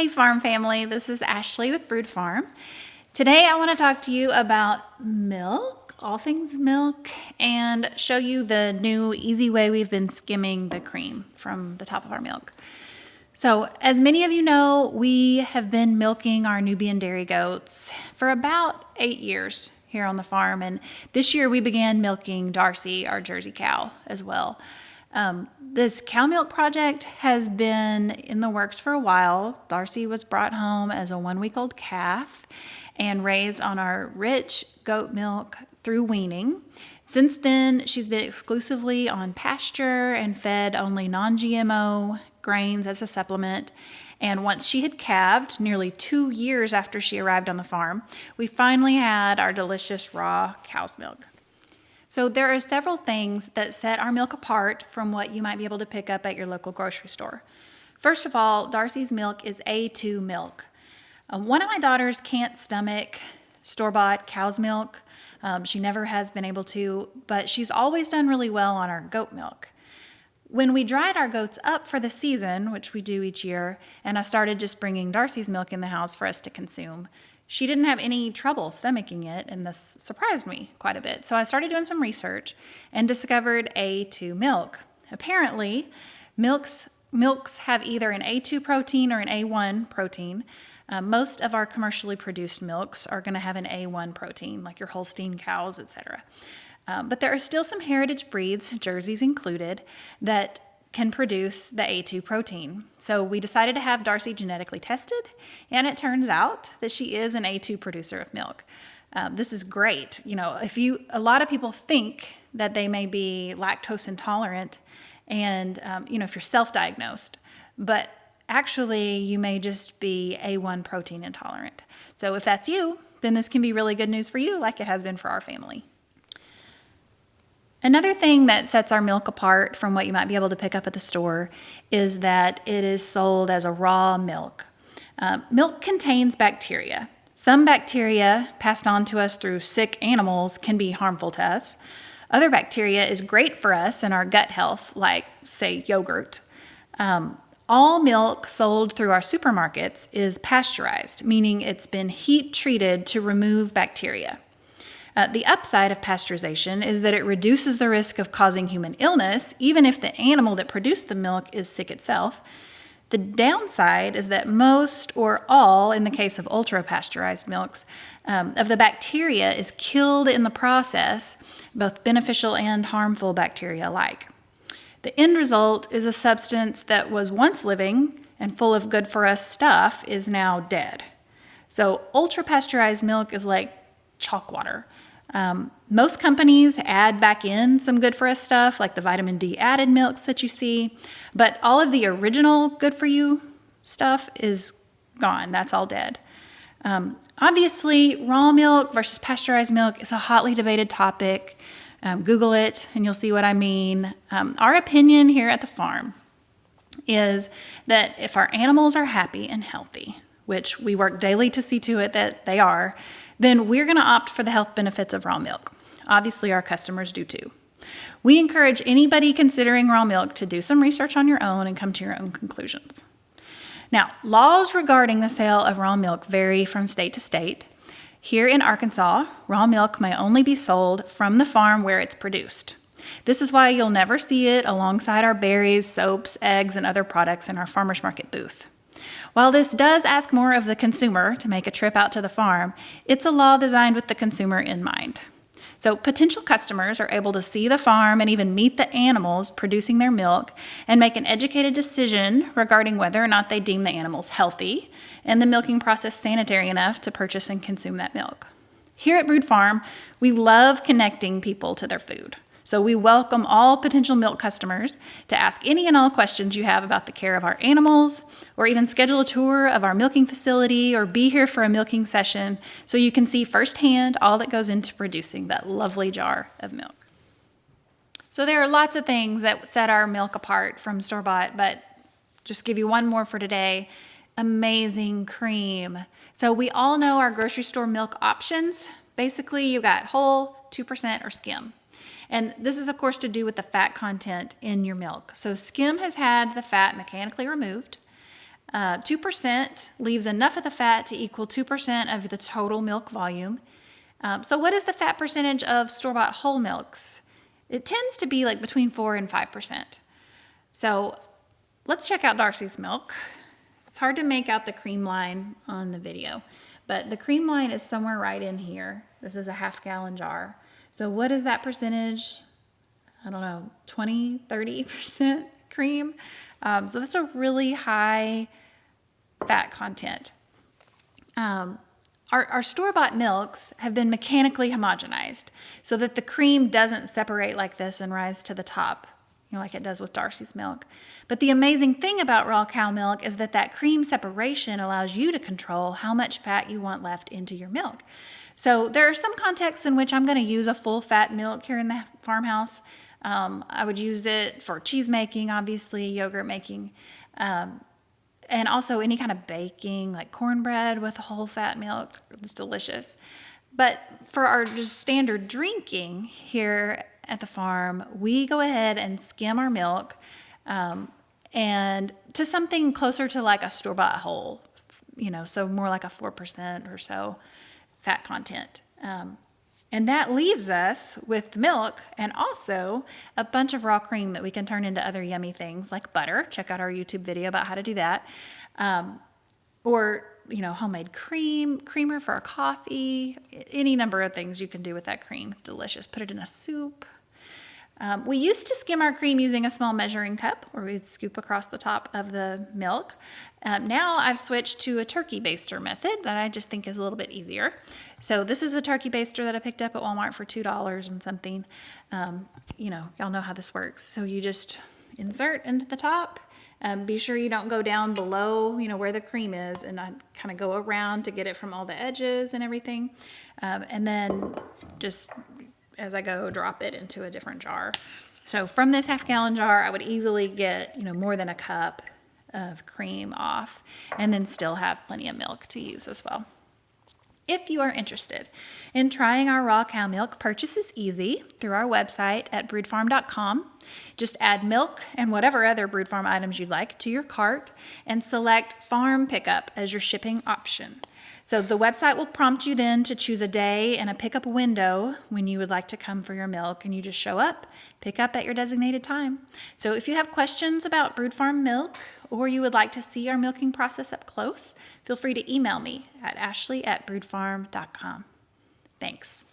Hey farm family, this is Ashley with Brood Farm. Today I want to talk to you about milk, all things milk, and show you the new easy way we've been skimming the cream from the top of our milk. So as many of you know, we have been milking our Nubian dairy goats for about 8 years here on the farm, and this year we began milking Darcy, our Jersey cow, as well. This cow milk project has been in the works for a while. Darcy was brought home as a 1-week-old calf and raised on our rich goat milk through weaning. Since then, she's been exclusively on pasture and fed only non-GMO grains as a supplement. And once she had calved, nearly 2 years after she arrived on the farm, we finally had our delicious raw cow's milk. So there are several things that set our milk apart from what you might be able to pick up at your local grocery store. First of all, Darcy's milk is A2 milk. One of my daughters can't stomach store-bought cow's milk. She never has been able to, but she's always done really well on our goat milk. When we dried our goats up for the season, which we do each year, and I started just bringing Darcy's milk in the house for us to consume, she didn't have any trouble stomaching it, and this surprised me quite a bit. So I started doing some research and discovered A2 milk. Apparently, milks have either an A2 protein or an A1 protein. Most of our commercially produced milks are going to have an A1 protein, like your Holstein cows, etc. But there are still some heritage breeds, Jerseys included, that can produce the A2 protein. So we decided to have Darcy genetically tested, and it turns out that she is an A2 producer of milk. This is great. You know, a lot of people think that they may be lactose intolerant, and if you're self-diagnosed, but actually you may just be A1 protein intolerant. So if that's you, then this can be really good news for you, like it has been for our family. Another thing that sets our milk apart from what you might be able to pick up at the store is that it is sold as a raw milk. Milk contains bacteria. Some bacteria passed on to us through sick animals can be harmful to us. Other bacteria is great for us and our gut health, like, say, yogurt. All milk sold through our supermarkets is pasteurized, meaning it's been heat treated to remove bacteria. The upside of pasteurization is that it reduces the risk of causing human illness, even if the animal that produced the milk is sick itself. The downside is that most or all, in the case of ultra-pasteurized milks, of the bacteria is killed in the process, both beneficial and harmful bacteria alike. The end result is a substance that was once living and full of good-for-us stuff is now dead. So ultra-pasteurized milk is like chalk water. Most companies add back in some good for us stuff like the vitamin D added milks that you see, but all of the original good for you stuff is gone. That's all dead. Obviously, raw milk versus pasteurized milk is a hotly debated topic. Google it and you'll see what I mean. Our opinion here at the farm is that if our animals are happy and healthy, which we work daily to see to it that they are, then we're going to opt for the health benefits of raw milk. Obviously, our customers do too. We encourage anybody considering raw milk to do some research on your own and come to your own conclusions. Now, laws regarding the sale of raw milk vary from state to state. Here in Arkansas, raw milk may only be sold from the farm where it's produced. This is why you'll never see it alongside our berries, soaps, eggs, and other products in our farmers market booth. While this does ask more of the consumer to make a trip out to the farm, it's a law designed with the consumer in mind. So potential customers are able to see the farm and even meet the animals producing their milk and make an educated decision regarding whether or not they deem the animals healthy and the milking process sanitary enough to purchase and consume that milk. Here at Brood Farm, we love connecting people to their food. So we welcome all potential milk customers to ask any and all questions you have about the care of our animals, or even schedule a tour of our milking facility or be here for a milking session so you can see firsthand all that goes into producing that lovely jar of milk. So there are lots of things that set our milk apart from store-bought, but just give you one more for today. Amazing cream. So we all know our grocery store milk options. Basically, you got whole, 2%, or skim. And this is, of course, to do with the fat content in your milk. So skim has had the fat mechanically removed. 2% leaves enough of the fat to equal 2% of the total milk volume. So what is the fat percentage of store-bought whole milks? It tends to be like between 4 and 5%. So let's check out Darcy's milk. It's hard to make out the cream line on the video, but the cream line is somewhere right in here. This is a half-gallon jar. So what is that percentage? I don't know, 20, 30% cream. So that's a really high fat content. Our store-bought milks have been mechanically homogenized so that the cream doesn't separate like this and rise to the top, like it does with Darcy's milk. But the amazing thing about raw cow milk is that that cream separation allows you to control how much fat you want left into your milk. So there are some contexts in which I'm going to use a full fat milk here in the farmhouse. I would use it for cheese making, obviously, yogurt making, and also any kind of baking, like cornbread with whole fat milk. It's delicious. But for our just standard drinking here at the farm, we go ahead and skim our milk and to something closer to like a store-bought whole, so more like a 4% or so fat content. And that leaves us with milk and also a bunch of raw cream that we can turn into other yummy things like butter. Check out our YouTube video about how to do that. Or, homemade creamer for our coffee, any number of things you can do with that cream. It's delicious. Put it in a soup. We used to skim our cream using a small measuring cup where we'd scoop across the top of the milk. Now I've switched to a turkey baster method that I just think is a little bit easier. So this is a turkey baster that I picked up at Walmart for $2 and something. Y'all know how this works. So you just insert into the top. Be sure you don't go down below, where the cream is, and I kind of go around to get it from all the edges and everything. And then just as I go, drop it into a different jar. So from this half-gallon jar, I would easily get, more than a cup of cream off and then still have plenty of milk to use as well. If you are interested in trying our raw cow milk, purchase is easy through our website at broodfarm.com. Just add milk and whatever other Brood Farm items you'd like to your cart and select farm pickup as your shipping option. So the website will prompt you then to choose a day and a pickup window when you would like to come for your milk, and you just show up, pick up at your designated time. So if you have questions about Brood Farm milk or you would like to see our milking process up close, feel free to email me at ashley@broodfarm.com. Thanks.